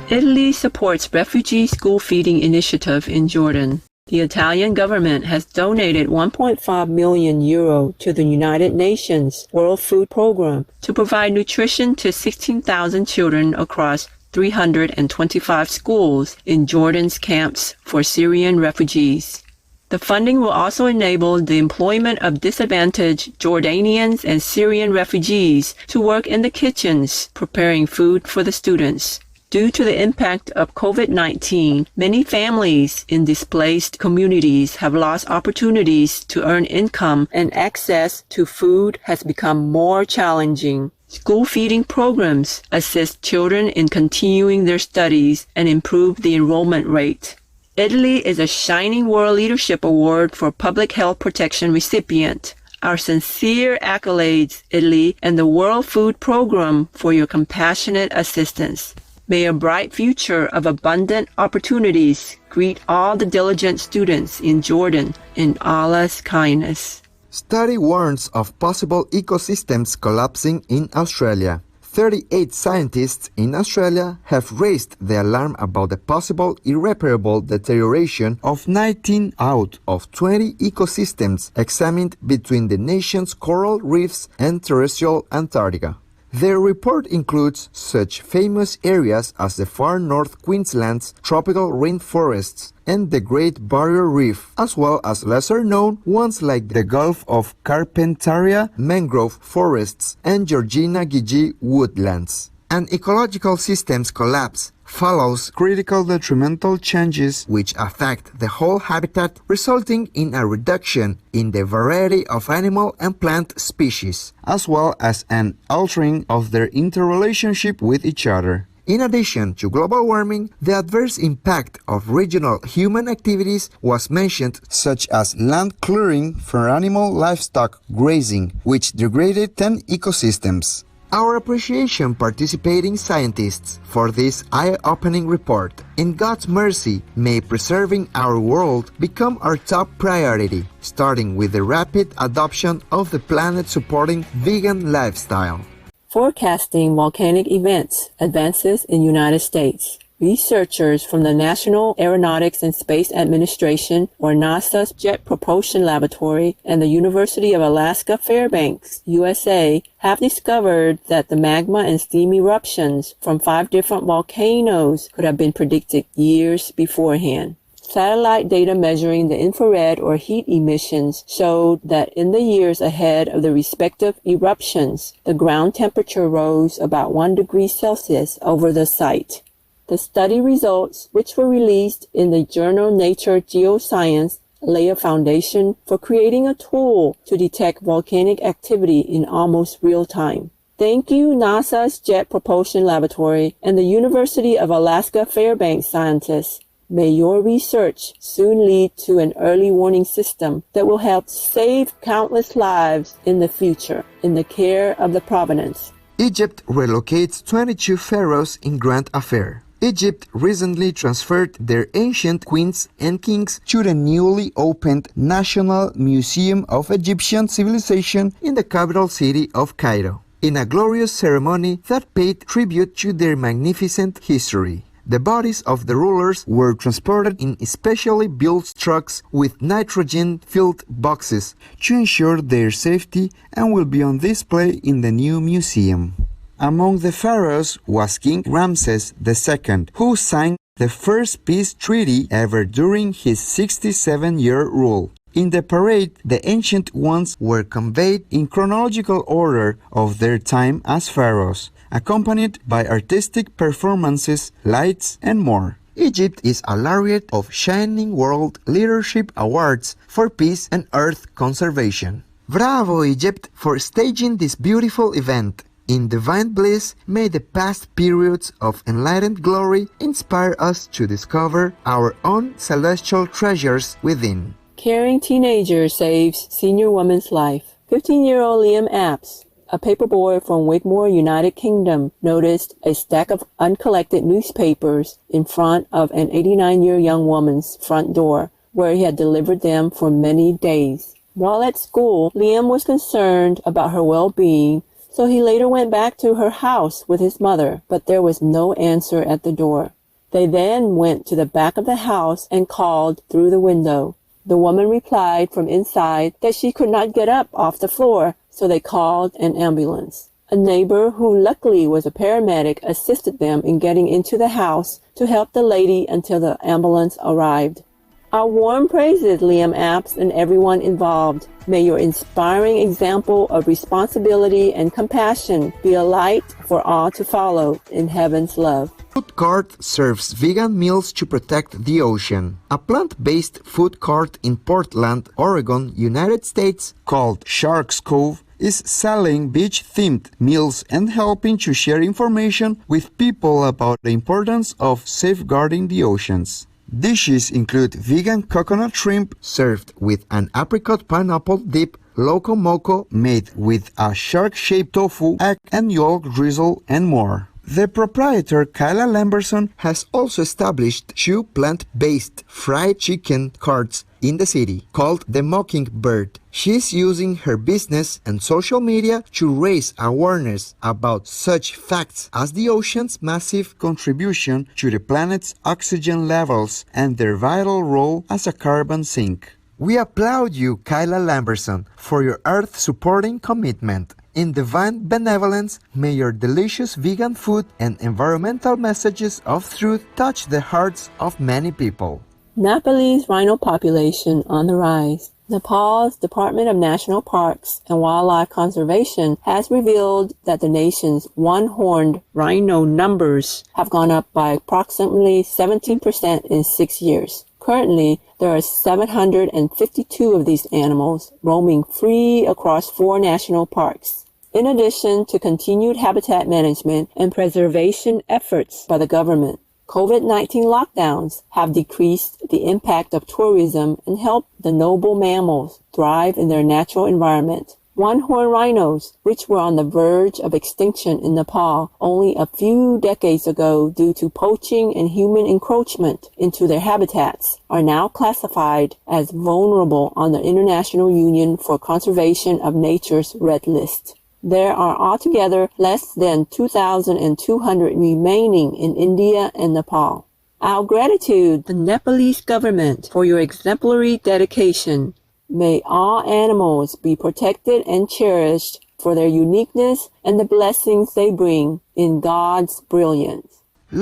Italy supports refugee school feeding initiative in Jordan. The Italian government has donated 1.5 million euro to the United Nations World Food Programme to provide nutrition to 16,000 children across 325 schools in Jordan's camps for Syrian refugees. The funding will also enable the employment of disadvantaged Jordanians and Syrian refugees to work in the kitchens preparing food for the students. Due to the impact of COVID-19, many families in displaced communities have lost opportunities to earn income, and access to food has become more challenging. School feeding programs assist children in continuing their studies and improve the enrollment rate. Italy is a Shining World Leadership Award for Public Health Protection recipient. Our sincere accolades, Italy, and the World Food Programme for your compassionate assistance. May a bright future of abundant opportunities greet all the diligent students in Jordan in Allah's kindness. Study warns of possible ecosystems collapsing in Australia. 38 scientists in Australia have raised the alarm about the possible irreparable deterioration of 19 out of 20 ecosystems examined between the nation's coral reefs and terrestrial Antarctica. Their report includes such famous areas as the far north Queensland's tropical rainforests and the Great Barrier Reef, as well as lesser-known ones like the Gulf of Carpentaria mangrove forests and Georgina Gigi woodlands. An ecological systems collapse follows critical detrimental changes which affect the whole habitat, resulting in a reduction in the variety of animal and plant species, as well as an altering of their interrelationship with each other. In addition to global warming, the adverse impact of regional human activities was mentioned, such as land clearing for animal livestock grazing, which degraded 10 ecosystems. Our appreciation participating scientists for this eye-opening report. In God's mercy, may preserving our world become our top priority, starting with the rapid adoption of the planet-supporting vegan lifestyle. Forecasting volcanic events, advances in United States. Researchers from the National Aeronautics and Space Administration, or NASA's Jet Propulsion Laboratory, and the University of Alaska Fairbanks, USA, have discovered that the magma and steam eruptions from 5 different volcanoes could have been predicted years beforehand. Satellite data measuring the infrared or heat emissions showed that in the years ahead of the respective eruptions, the ground temperature rose about 1 degree Celsius over the site. The study results, which were released in the journal Nature Geoscience, lay a foundation for creating a tool to detect volcanic activity in almost real time. Thank you, NASA's Jet Propulsion Laboratory and the University of Alaska Fairbanks scientists. May your research soon lead to an early warning system that will help save countless lives in the future in the care of the Providence. Egypt relocates 22 pharaohs in grand affair. Egypt recently transferred their ancient queens and kings to the newly opened National Museum of Egyptian Civilization in the capital city of Cairo, in a glorious ceremony that paid tribute to their magnificent history. The bodies of the rulers were transported in specially built trucks with nitrogen-filled boxes to ensure their safety and will be on display in the new museum. Among the pharaohs was King Ramses II, who signed the first peace treaty ever during his 67-year rule. In the parade, the ancient ones were conveyed in chronological order of their time as pharaohs, accompanied by artistic performances, lights, and more. Egypt is a laureate of Shining World Leadership Awards for Peace and Earth Conservation. Bravo, Egypt, for staging this beautiful event. In divine bliss, may the past periods of enlightened glory inspire us to discover our own celestial treasures within. Caring teenager saves senior woman's life. 15-year-old Liam Apps, a paperboy from Wigmore, United Kingdom, noticed a stack of uncollected newspapers in front of an 89-year young woman's front door, where he had delivered them for many days. While at school, Liam was concerned about her well-being, so he later went back to her house with his mother, but there was no answer at the door. They then went to the back of the house and called through the window. The woman replied from inside that she could not get up off the floor, so they called an ambulance. A neighbor, who luckily was a paramedic, assisted them in getting into the house to help the lady until the ambulance arrived. Our warm praises, Liam Apps, and everyone involved. May your inspiring example of responsibility and compassion be a light for all to follow in heaven's love. Food Cart serves vegan meals to protect the ocean. A plant-based food cart in Portland, Oregon, United States, called Shark's Cove, is selling beach-themed meals and helping to share information with people about the importance of safeguarding the oceans. Dishes include vegan coconut shrimp served with an apricot pineapple dip, loco moco made with a shark-shaped tofu, egg and yolk drizzle, and more. The proprietor, Kyla Lamberson, has also established 2 plant-based fried chicken carts in the city, called The Mockingbird. She is using her business and social media to raise awareness about such facts as the ocean's massive contribution to the planet's oxygen levels and their vital role as a carbon sink. We applaud you, Kyla Lamberson, for your earth-supporting commitment. In divine benevolence, may your delicious vegan food and environmental messages of truth touch the hearts of many people. Nepalese rhino population on the rise. Nepal's Department of National Parks and Wildlife Conservation has revealed that the nation's one-horned rhino numbers have gone up by approximately 17% in 6 years. Currently, there are 752 of these animals roaming free across 4 national parks. In addition to continued habitat management and preservation efforts by the government, COVID-19 lockdowns have decreased the impact of tourism and helped the noble mammals thrive in their natural environment. One-horned rhinos, which were on the verge of extinction in Nepal only a few decades ago due to poaching and human encroachment into their habitats, are now classified as vulnerable on the International Union for Conservation of Nature's Red List. There are altogether less than 2,200 remaining in India and Nepal. Our gratitude to the Nepalese government for your exemplary dedication. May all animals be protected and cherished for their uniqueness and the blessings they bring in God's brilliance.